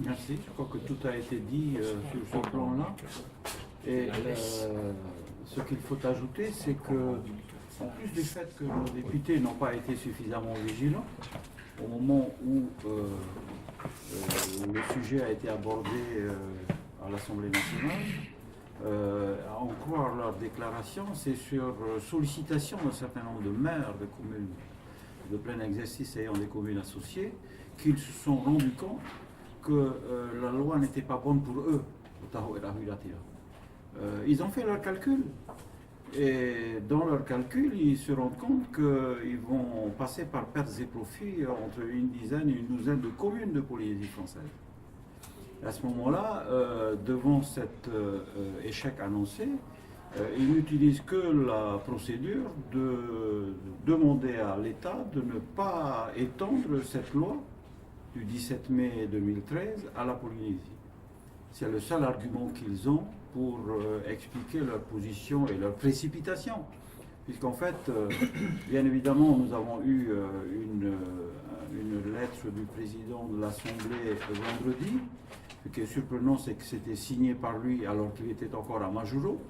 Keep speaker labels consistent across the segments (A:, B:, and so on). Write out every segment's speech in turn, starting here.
A: Merci. Je crois que tout a été dit sur ce plan-là. Et ce qu'il faut ajouter, c'est que, en plus du fait que nos députés n'ont pas été suffisamment vigilants, au moment où le sujet a été abordé à l'Assemblée nationale, à en croire leur déclaration, c'est sur sollicitation d'un certain nombre de maires de communes de plein exercice ayant des communes associées, qu'ils se sont rendus compte que la loi n'était pas bonne pour eux, au Tahoe et la Huilatira. Ils ont fait leur calcul. Et dans leur calcul, ils se rendent compte qu'ils vont passer par pertes et profits entre une dizaine et une douzaine de communes de Polynésie française. À ce moment-là, devant cet échec annoncé, ils n'utilisent que la procédure de demander à l'État de ne pas étendre cette loi du 17 mai 2013 à la Polynésie. C'est le seul argument qu'ils ont pour expliquer leur position et leur précipitation. Puisqu'en fait, bien évidemment, nous avons eu une lettre du président de l'Assemblée vendredi. Ce qui est surprenant, c'est que c'était signé par lui alors qu'il était encore à Majuro.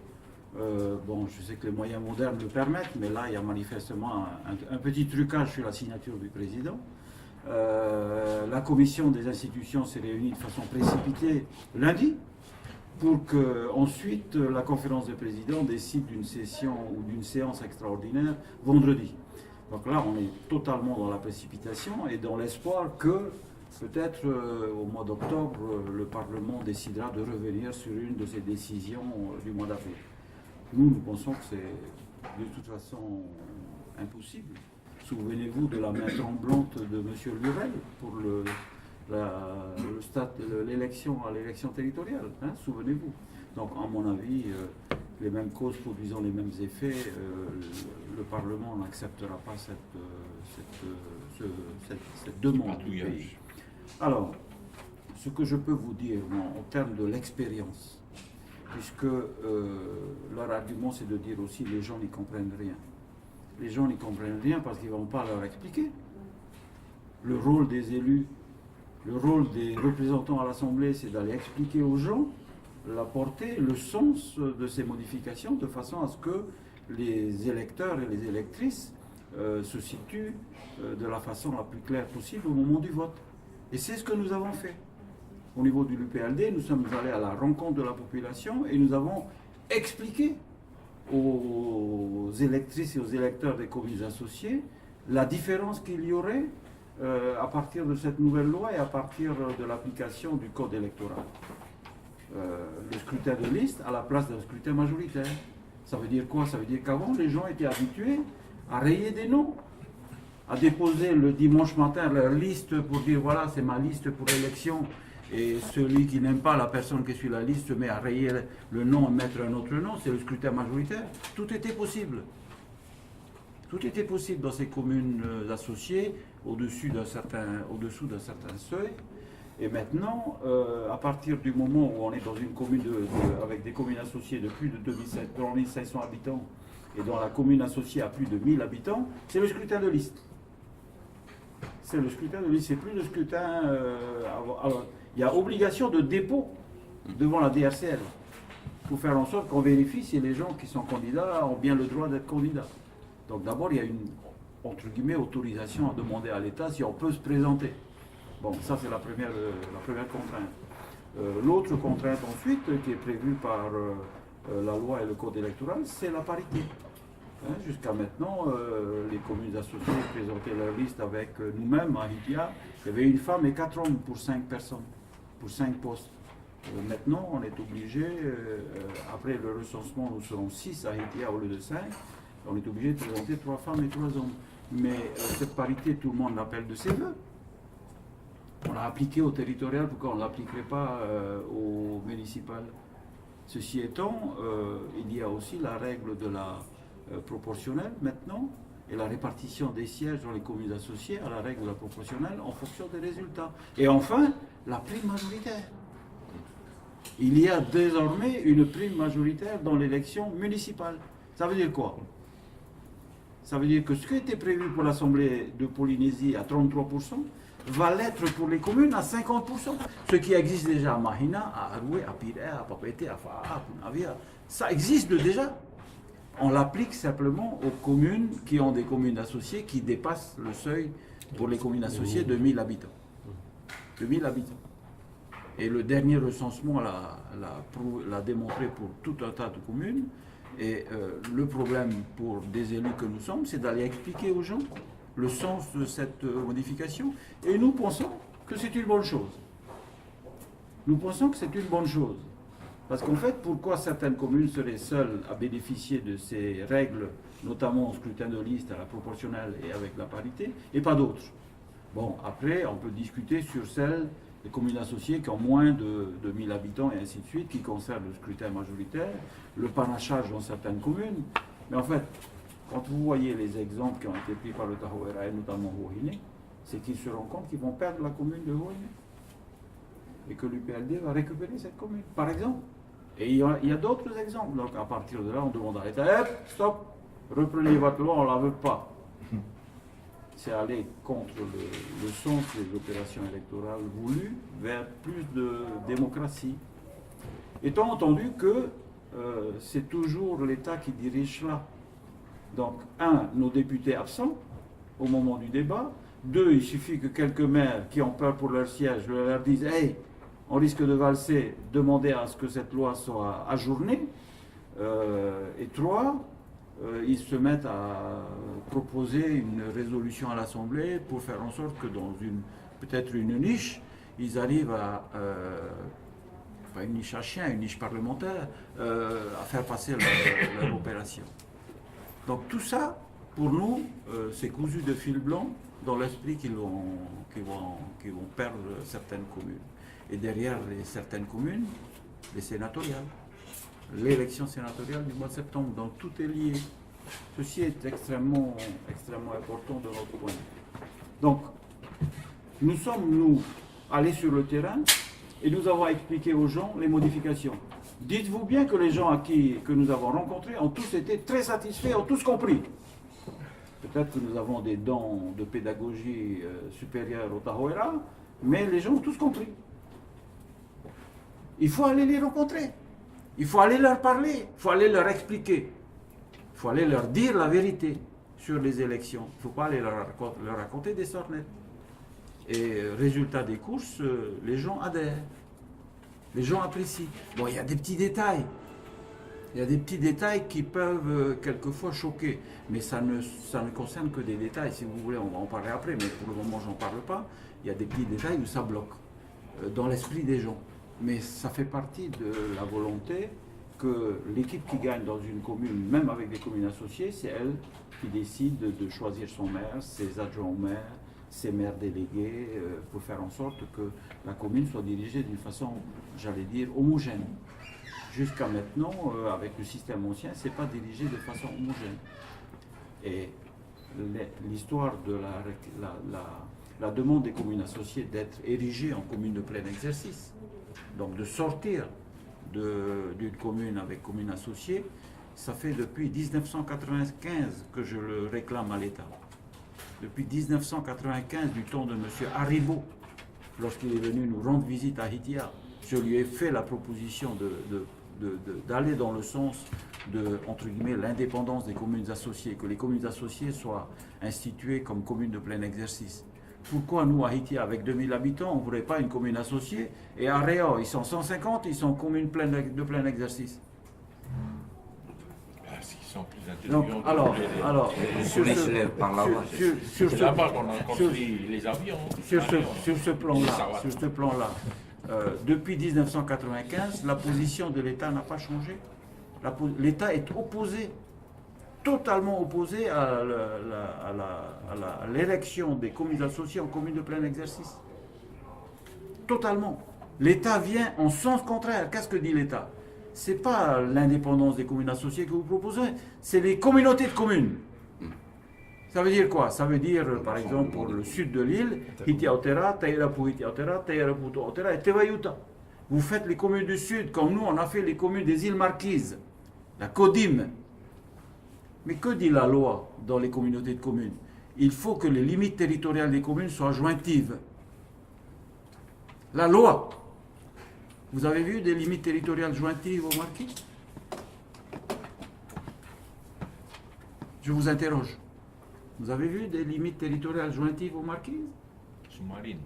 A: Bon, je sais que les moyens modernes le permettent, mais là, il y a manifestement un petit trucage sur la signature du président. La commission des institutions s'est réunie de façon précipitée lundi pour que ensuite la conférence des présidents décide d'une session ou d'une séance extraordinaire vendredi. Donc là, on est totalement dans la précipitation et dans l'espoir que peut-être au mois d'octobre, le Parlement décidera de revenir sur une de ses décisions du mois d'avril. Nous pensons que c'est de toute façon impossible. Souvenez-vous de la main tremblante de M. Lurel pour l'élection à l'élection territoriale. Hein, souvenez-vous. Donc, à mon avis, les mêmes causes produisant les mêmes effets, le Parlement n'acceptera pas cette demande du pays. Alors, ce que je peux vous dire, moi, en termes de l'expérience, puisque leur argument, c'est de dire aussi les gens n'y comprennent rien. Les gens n'y comprennent rien parce qu'ils ne vont pas leur expliquer. Le rôle des élus, le rôle des représentants à l'Assemblée, c'est d'aller expliquer aux gens la portée, le sens de ces modifications, de façon à ce que les électeurs et les électrices se situent de la façon la plus claire possible au moment du vote. Et c'est ce que nous avons fait. Au niveau du l'UPLD, nous sommes allés à la rencontre de la population et nous avons expliqué aux électrices et aux électeurs des communes associées la différence qu'il y aurait à partir de cette nouvelle loi et à partir de l'application du code électoral. Le scrutin de liste à la place d'un scrutin majoritaire. Ça veut dire quoi? Ça veut dire qu'avant, les gens étaient habitués à rayer des noms, à déposer le dimanche matin leur liste pour dire voilà, c'est ma liste pour l'élection. Et celui qui n'aime pas la personne qui est sur la liste se met à rayer le nom et mettre un autre nom, c'est le scrutin majoritaire. Tout était possible. Tout était possible dans ces communes associées, au-dessous d'un certain seuil. Et maintenant, à partir du moment où on est dans une commune avec des communes associées de plus de 2500 habitants et dont la commune associée a plus de 1000 habitants, c'est le scrutin de liste. C'est le scrutin de liste, c'est plus le scrutin... alors, il y a obligation de dépôt devant la DRCL pour faire en sorte qu'on vérifie si les gens qui sont candidats ont bien le droit d'être candidats. Donc d'abord, il y a une, entre guillemets, autorisation à demander à l'État si on peut se présenter. Bon, ça c'est la première contrainte. L'autre contrainte ensuite, qui est prévue par la loi et le code électoral, c'est la parité. Hein, jusqu'à maintenant, les communes associées présentaient leur liste avec nous-mêmes à Hitia. Il y avait une femme et 4 hommes pour 5 personnes, pour 5 postes. Maintenant, on est obligé, après le recensement, nous serons 6 à Hitia au lieu de 5. On est obligé de présenter 3 femmes et 3 hommes. Mais cette parité, tout le monde l'appelle de ses voeux. On l'a appliqué au territorial, pourquoi on ne l'appliquerait pas au municipal? Ceci étant, il y a aussi la règle de la proportionnelle maintenant, et la répartition des sièges dans les communes associées à la règle de la proportionnelle en fonction des résultats. Et enfin, la prime majoritaire. Il y a désormais une prime majoritaire dans l'élection municipale. Ça veut dire quoi? Ça veut dire que ce qui était prévu pour l'Assemblée de Polynésie à 33%, va l'être pour les communes à 50%. Ce qui existe déjà à Mahina, à Aroué, à Piré, à Papeete, à Faa, à Punavia, ça existe déjà. On l'applique simplement aux communes qui ont des communes associées qui dépassent le seuil pour les communes associées de 1000 habitants. De 1000 habitants. Et le dernier recensement l'a démontré pour tout un tas de communes. Et le problème pour des élus que nous sommes, c'est d'aller expliquer aux gens le sens de cette modification. Et nous pensons que c'est une bonne chose. Nous pensons que c'est une bonne chose. Parce qu'en fait, pourquoi certaines communes seraient seules à bénéficier de ces règles, notamment au scrutin de liste, à la proportionnelle et avec la parité, et pas d'autres? Bon, après, on peut discuter sur celles des communes associées qui ont moins de 1000 habitants et ainsi de suite, qui concernent le scrutin majoritaire, le panachage dans certaines communes. Mais en fait, quand vous voyez les exemples qui ont été pris par le Tahoeraa et notamment Huahine, c'est qu'ils se rendent compte qu'ils vont perdre la commune de Huahine et que l'UPLD va récupérer cette commune, par exemple. Et il y a d'autres exemples. Donc à partir de là, on demande à l'État, hop, stop, reprenez votre loi, on ne la veut pas. C'est aller contre le sens des opérations électorales voulues vers plus de démocratie. Étant entendu que c'est toujours l'État qui dirige cela. Donc, nos députés absents au moment du débat. 2, il suffit que quelques maires qui ont peur pour leur siège leur disent « Hey, on risque de valser, demandez à ce que cette loi soit ajournée. » Et 3, ils se mettent à proposer une résolution à l'Assemblée pour faire en sorte que dans peut-être une niche, ils arrivent à, pas une niche à chien, une niche parlementaire, à faire passer leur opération. Donc tout ça, pour nous, c'est cousu de fil blanc dans l'esprit qu'ils vont perdre certaines communes. Et derrière certaines communes, les sénatoriales. L'élection sénatoriale du mois de septembre, donc tout est lié. Ceci est extrêmement important de notre point de vue. Donc, nous sommes, allés sur le terrain et nous avons expliqué aux gens les modifications. Dites-vous bien que les gens que nous avons rencontrés ont tous été très satisfaits, ont tous compris. Peut-être que nous avons des dons de pédagogie supérieures au Tahoeraa, mais les gens ont tous compris. Il faut aller les rencontrer. Il faut aller leur parler, il faut aller leur expliquer, il faut aller leur dire la vérité sur les élections. Il ne faut pas aller leur raconter des sornettes. Et résultat des courses, les gens adhèrent, les gens apprécient. Bon, il y a des petits détails. Il y a des petits détails qui peuvent quelquefois choquer, mais ça ne concerne que des détails. Si vous voulez, on va en parler après, mais pour le moment, je n'en parle pas. Il y a des petits détails où ça bloque dans l'esprit des gens. Mais ça fait partie de la volonté que l'équipe qui gagne dans une commune, même avec des communes associées, c'est elle qui décide de choisir son maire, ses adjoints au maire, ses maires délégués, pour faire en sorte que la commune soit dirigée d'une façon, j'allais dire, homogène. Jusqu'à maintenant, avec le système ancien, ce n'est pas dirigé de façon homogène. Et l'histoire de la demande des communes associées d'être érigées en communes de plein exercice, donc de sortir d'une commune avec commune associée, ça fait depuis 1995 que je le réclame à l'État. Depuis 1995, du temps de M. Haribo, lorsqu'il est venu nous rendre visite à Hitia, je lui ai fait la proposition d'aller dans le sens de, entre guillemets, l'indépendance des communes associées, que les communes associées soient instituées comme communes de plein exercice. Pourquoi nous, à Haïti, avec 2000 habitants, on ne voudrait pas une commune associée? Et à Réa, ils sont 150, ils sont communes de plein exercice.
B: Parce qu'ils sont plus intelligents.
A: Donc, alors sur ce plan-là, depuis 1995, la position de l'État n'a pas changé. L'État est opposé, totalement opposé à l'élection des communes associées en communes de plein exercice. Totalement. L'État vient en sens contraire. Qu'est-ce que dit l'État? Ce n'est pas l'indépendance des communes associées que vous proposez, c'est les communautés de communes. Ça veut dire quoi? Ça veut dire, par exemple, pour le sud de l'île, Hitiaotera, Tairapu Hitiaotera, Tairapu Tootera et Tevayuta. Vous faites les communes du sud, comme nous, on a fait les communes des îles Marquises, la CODIM. Mais que dit la loi dans les communautés de communes? Il faut que les limites territoriales des communes soient jointives. La loi. Vous avez vu des limites territoriales jointives au Marquis? Je vous interroge. Vous avez vu des limites territoriales jointives aux Marquises?
B: Sous-marine.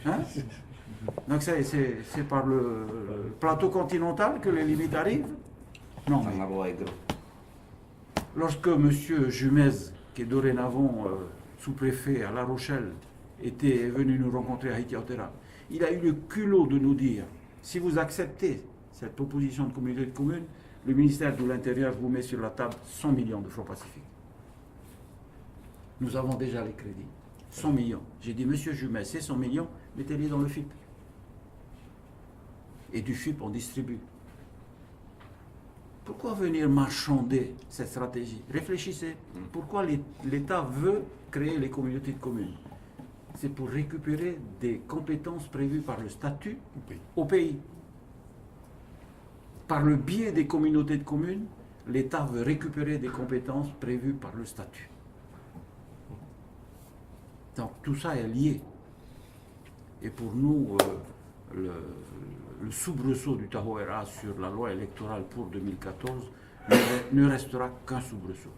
A: Hein? Donc c'est par le plateau continental que les limites arrivent? Non, mais lorsque M. Jumez, qui est dorénavant sous-préfet à La Rochelle, est venu nous rencontrer à Itiautera, il a eu le culot de nous dire, si vous acceptez cette proposition de communauté de communes, le ministère de l'Intérieur vous met sur la table 100 millions de francs pacifiques. Nous avons déjà les crédits. 100 millions. J'ai dit, monsieur Jumet, ces 100 millions, mettez-les dans le FIP. Et du FIP, on distribue. Pourquoi venir marchander cette stratégie? Réfléchissez. Pourquoi l'État veut créer les communautés de communes? C'est pour récupérer des compétences prévues par le statut au pays. Par le biais des communautés de communes, l'État veut récupérer des compétences prévues par le statut. Donc tout ça est lié. Et pour nous, le soubresaut du Tahoe sur la loi électorale pour 2014 ne restera qu'un soubresaut.